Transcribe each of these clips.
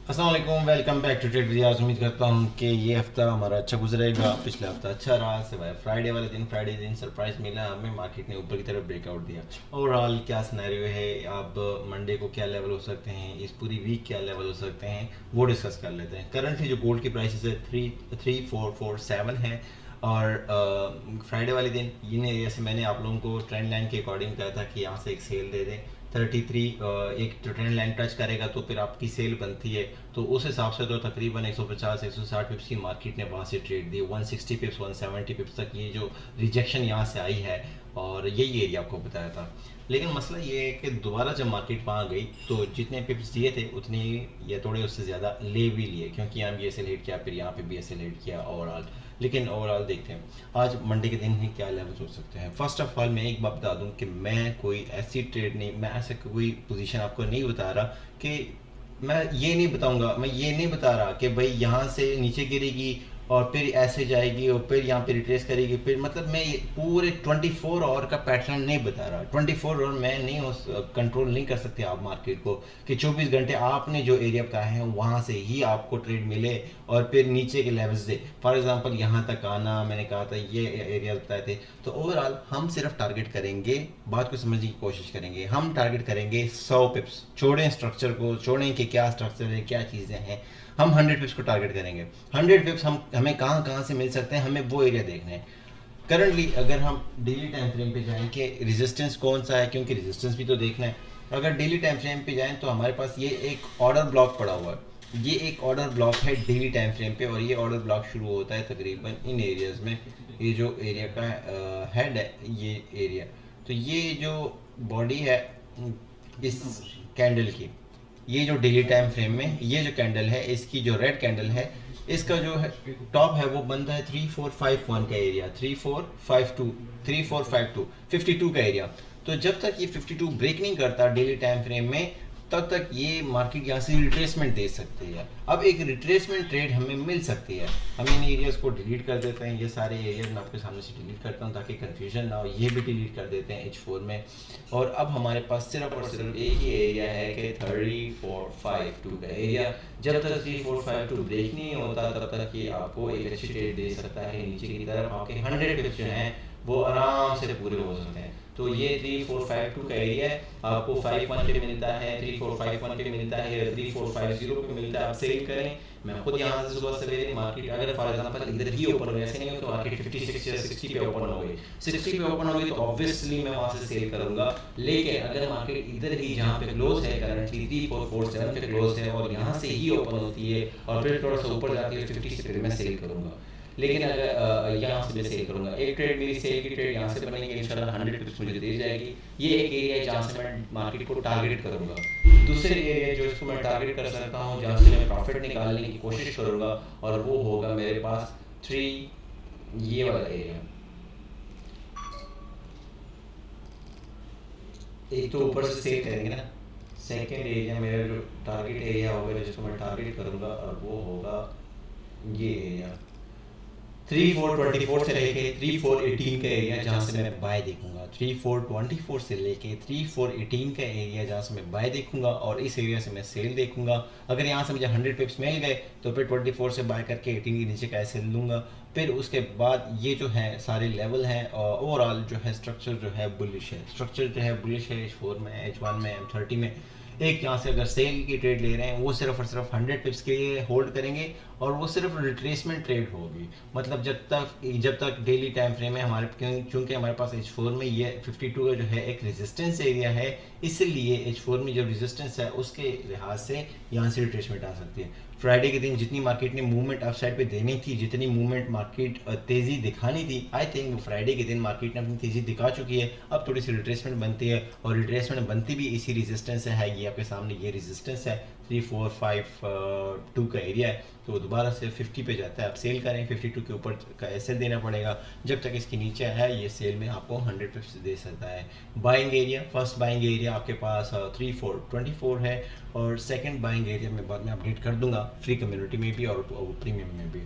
अस्सलाम वालेकुम, welcome back to trade विदियास। उम्मीद करता हूँ कि ये हफ्ता हमारा अच्छा गुजरेगा। पिछला हफ्ता अच्छा रहा सिवाय फ्राइडे दिन सरप्राइज मिला हमें, मार्केट ने ऊपर की तरफ ब्रेकआउट दिया। ओवरऑल क्या सिनेरियो है, अब मंडे को क्या लेवल हो सकते हैं, इस पूरी वीक क्या लेवल हो सकते हैं, वो डिस्कस कर लेते हैं। करंटली जो गोल्ड की प्राइसेस है 3447 है। और फ्राइडे वाले दिन ये जैसे मैंने आप लोगों को ट्रेंड लाइन के अकॉर्डिंग कहा था कि यहाँ से एक सेल दे दें 33, एक ट्रेंड लाइन टच करेगा तो फिर आपकी सेल बनती है। तो उस हिसाब से तो तकरीबन 150 160 पिप्स की मार्केट ने वहाँ से ट्रेड दी। 160 पिप्स 170 पिप्स तक ये जो रिजेक्शन यहाँ से आई है, और यही एरिया आपको बताया था। लेकिन मसला ये है कि दोबारा जब मार्केट वहाँ गई तो जितने पिप्स दिए थे उतने या थोड़े उससे ज़्यादा ले भी लिए, क्योंकि यहाँ भी ऐसे लेट किया, फिर यहाँ पे भी ऐसे लेट किया ओवरऑल। लेकिन ओवरऑल देखते हैं आज मंडे के दिन ही क्या लेवल्स हो सकते हैं। फर्स्ट ऑफ ऑल मैं एक बात बता दूं कि मैं कोई ऐसी ट्रेड नहीं, मैं ऐसा कोई पोजीशन आपको नहीं बता रहा कि मैं ये नहीं बताऊंगा, मैं ये नहीं बता रहा कि भाई यहाँ से नीचे गिरेगी और फिर ऐसे जाएगी और फिर यहाँ पे रिट्रेस करेगी, फिर मतलब मैं ये पूरे 24 आवर का पैटर्न नहीं बता रहा। 24 आवर मैं नहीं हो, कंट्रोल नहीं कर सकते आप मार्केट को कि 24 घंटे आपने जो एरिया बताया है वहाँ से ही आपको ट्रेड मिले और फिर नीचे के लेवल्स दे। फॉर एग्जांपल यहाँ तक आना, मैंने कहा था ये एरिया बताए थे। तो ओवरऑल हम सिर्फ टारगेट करेंगे, बात को समझने की कोशिश करेंगे, हम टारगेट करेंगे 100 पिप्स। छोड़ें स्ट्रक्चर को, छोड़ें कि क्या स्ट्रक्चर है क्या चीज़ें हैं, हम 100 पिप्स को टारगेट करेंगे। 100 पिप्स हमें कहाँ कहाँ से मिल सकते हैं, हमें वो एरिया देखना है। करंटली अगर हम डेली टाइम फ्रेम पे जाएं कि रेजिस्टेंस कौन सा है, क्योंकि रेजिस्टेंस भी तो देखना है। अगर डेली टाइम फ्रेम पे जाएं तो हमारे पास ये एक ऑर्डर ब्लॉक पड़ा हुआ है, ये एक ऑर्डर ब्लॉक है डेली टाइम फ्रेम पे, और ये ऑर्डर ब्लॉक शुरू होता है तकरीबन इन एरियाज में। ये जो एरिया का हेड है ये एरिया, तो ये जो बॉडी है इस कैंडल की, ये जो डेली टाइम फ्रेम में ये जो कैंडल है, इसकी जो रेड कैंडल है, इसका जो है टॉप है वो बनता है 3451 का एरिया, 3452, 3452, 52 का एरिया। तो जब तक ये 52 ब्रेक नहीं करता डेली टाइम फ्रेम में, तब तक ये मार्केट यहाँ से रिट्रेसमेंट दे सकती है। अब एक रिट्रेसमेंट ट्रेड हमें मिल सकती है। हम इन एरियाज को डिलीट कर देते हैं, ये सारे एरियाज मैं आपके सामने से डिलीट करता हूँ ताकि कंफ्यूजन ना हो। ये भी डिलीट कर देते हैं H4 में। और अब हमारे पास सिर्फ और सिर्फ एक ही एरिया है कि 3452 का एरिया। जब तक 3452 ब्रेक नहीं होता तब तक ये आपको एक अच्छी ट्रेड दे सकता है नीचे की तरफ। आपके 100 पिप्स जो हैं वो आराम से पूरे हो सकते हैं। तो ये 3452 का एरिया है, आपको 51 पे मिलता है, 3451 पे मिलता है, 3450 पे मिलता है। आप सेल करें। मैं खुद यहाँ से सुबह सवेरे मार्केट अगर फॉर एग्जांपल इधर ही ओपन हो, ऐसे नहीं हो तो मार्केट 56 या 60 पे ओपन हो गई, 60 पे ओपन हो गई तो ऑब्वियसली मैं वहाँ से सेल करूंगा। लेकिन अगर मार्केट इधर ही जहाँ पे क्लोज है करंटली 3447 पे क्लोज है और यहाँ से ही ओपन होती है और फिर थोड़ा सा ऊपर जाती है 50 से, फिर मैं सेल करूंगा। लेकिन अगर यहाँ से मैं सेल करूंगा, एक ट्रेड मेरी सेल की ट्रेड यहाँ से बनेगी इंशाल्लाह, 100 पिप्स मुझे दे जाएगी। ये एक एरिया है जहाँ से मैं मार्केट को टारगेट करूंगा। दूसरे एरिया जो इसको मैं टारगेट कर सकता हूँ, जहाँ से मैं प्रॉफिट निकालने की कोशिश करूंगा, और वो होगा मेरे पास 3, ये वाला एरिया। एक तो ऊपर से सेल करेंगे ना, सेकेंड एरिया मेरा जो टारगेट एरिया होगा जिसको मैं टारगेट करूंगा, और वो होगा ये एरिया 3424 से लेके 3418 का एरिया जहाँ से मैं बाय देखूंगा। 3424 से लेके 3418 का एरिया जहाँ से मैं बाय देखूंगा, और इस एरिया से मैं सेल देखूंगा। अगर यहाँ से मुझे 100 पिप्स मिल गए तो फिर 24 से बाय करके 18 के नीचे का सेल लूँगा। फिर उसके बाद ये जो है सारे लेवल हैं, और ओवरऑल जो है स्ट्रक्चर जो है बुलिश है, स्ट्रक्चर जो है बुलिश है H4 में, H1 में, M30 में। एक यहाँ से अगर सेल की ट्रेड ले रहे हैं वो सिर्फ और सिर्फ 100 पिप्स के लिए होल्ड करेंगे, और वो सिर्फ रिट्रेसमेंट ट्रेड होगी। मतलब जब तक डेली टाइम फ्रेम है हमारे, क्योंकि हमारे पास H4 में ये 52 का जो है एक रेजिस्टेंस एरिया है, इसलिए H4 में जो रेजिस्टेंस है उसके लिहाज से यहाँ से रिट्रेसमेंट आ सकती है। फ्राइडे के दिन जितनी मार्केट ने मूवमेंट अपसाइड पे देनी थी, जितनी मूवमेंट मार्केट तेज़ी दिखानी थी, आई थिंक फ्राइडे के दिन मार्केट ने अपनी तेज़ी दिखा चुकी है। अब थोड़ी सी रिट्रेसमेंट बनती है, और रिट्रेसमेंट बनती भी इसी रेजिस्टेंस से है। ये आपके सामने ये रेजिस्टेंस है, 3452 का एरिया है। तो दोबारा से 50 पे जाता है, आप सेल करें, 52 के ऊपर का एसएल देना पड़ेगा। जब तक इसके नीचे है ये सेल में आपको 100 पिप्स दे सकता है। Buying area, first buying area आपके पास 3424 है, और सेकंड बाइंग एरिया में बाद में अपडेट कर दूंगा फ्री कम्युनिटी में भी और प्रीमियम में भी।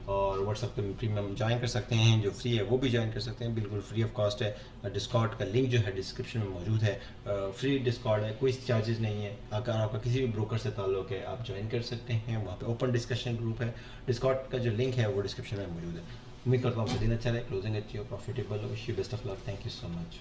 और व्हाट्सअप पे प्रीमियम ज्वाइन कर सकते हैं, जो फ्री है वो भी ज्वाइन कर सकते हैं, बिल्कुल फ्री ऑफ कॉस्ट है। डिस्कॉर्ड का लिंक जो है डिस्क्रिप्शन में मौजूद है, फ्री डिस्कॉर्ड है, कोई चार्जेस नहीं है। अगर आपका किसी भी ब्रोकर से ताल्लुक़ है आप ज्वाइन कर सकते हैं। वहाँ पे ओपन डिस्कशन ग्रुप है, डिस्कॉर्ड का जो लिंक है वो डिस्क्रिप्शन में मौजूद है। उम्मीद करता हूँ आपका दिन अच्छा रहे, क्लोजिंग अच्छी हो, प्रॉफिटेबल हो। Wish you best of luck, thank you so much.